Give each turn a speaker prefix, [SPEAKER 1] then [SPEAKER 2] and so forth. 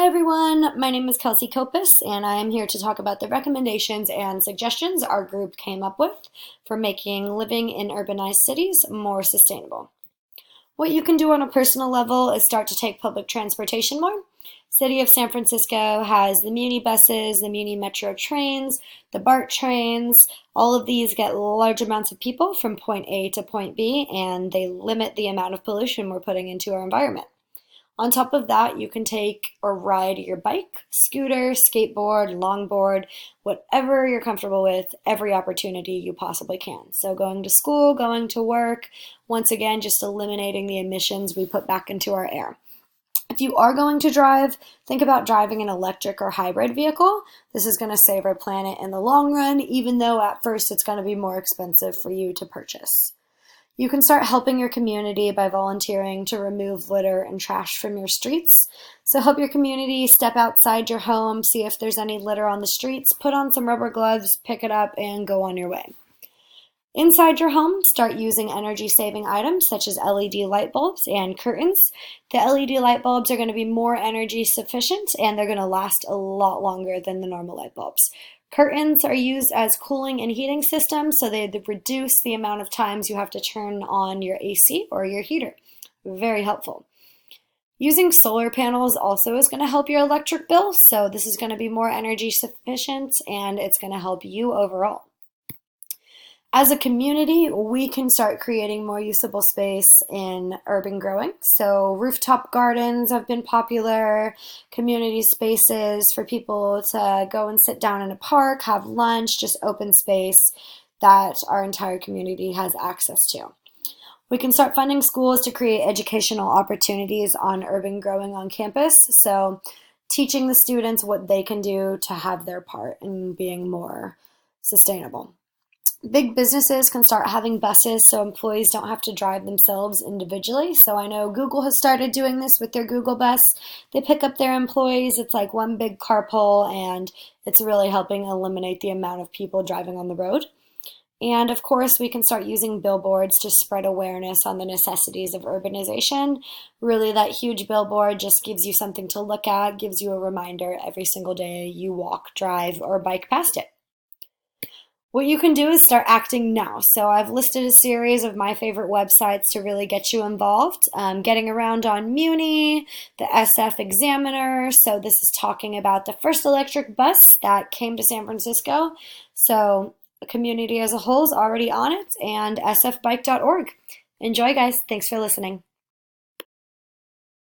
[SPEAKER 1] Hi everyone, my name is Kelsey Kopis and I am here to talk about the recommendations and suggestions our group came up with for making living in urbanized cities more sustainable. What you can do on a personal level is start to take public transportation more. City of San Francisco has the Muni buses, the Muni Metro trains, the BART trains. All of these get large amounts of people from point A to point B, and they limit the amount of pollution we're putting into our environment. On top of that, you can take or ride your bike, scooter, skateboard, longboard, whatever you're comfortable with, every opportunity you possibly can. So going to school, going to work, once again, just eliminating the emissions we put back into our air. If you are going to drive, think about driving an electric or hybrid vehicle. This is going to save our planet in the long run, even though at first it's going to be more expensive for you to purchase. You can start helping your community by volunteering to remove litter and trash from your streets. So help your community step outside your home, see if there's any litter on the streets, put on some rubber gloves, pick it up, and go on your way. Inside your home, start using energy-saving items such as LED light bulbs and curtains. The LED light bulbs are going to be more energy sufficient and they're going to last a lot longer than the normal light bulbs. Curtains are used as cooling and heating systems, so they reduce the amount of times you have to turn on your AC or your heater. Very helpful. Using solar panels also is going to help your electric bill, so this is going to be more energy sufficient and it's going to help you overall. As a community, we can start creating more usable space in urban growing. So rooftop gardens have been popular, community spaces for people to go and sit down in a park, have lunch, just open space that our entire community has access to. We can start funding schools to create educational opportunities on urban growing on campus. So teaching the students what they can do to have their part in being more sustainable. Big businesses can start having buses so employees don't have to drive themselves individually. So I know Google has started doing this with their Google Bus. They pick up their employees. It's like one big carpool and it's really helping eliminate the amount of people driving on the road. And of course, we can start using billboards to spread awareness on the necessities of urbanization. Really, that huge billboard just gives you something to look at, gives you a reminder every single day you walk, drive, or bike past it. What you can do is start acting now. So I've listed a series of my favorite websites to really get you involved. Getting Around on Muni, the SF Examiner. So this is talking about the first electric bus that came to San Francisco. So the community as a whole is already on it, and sfbike.org. Enjoy, guys. Thanks for listening.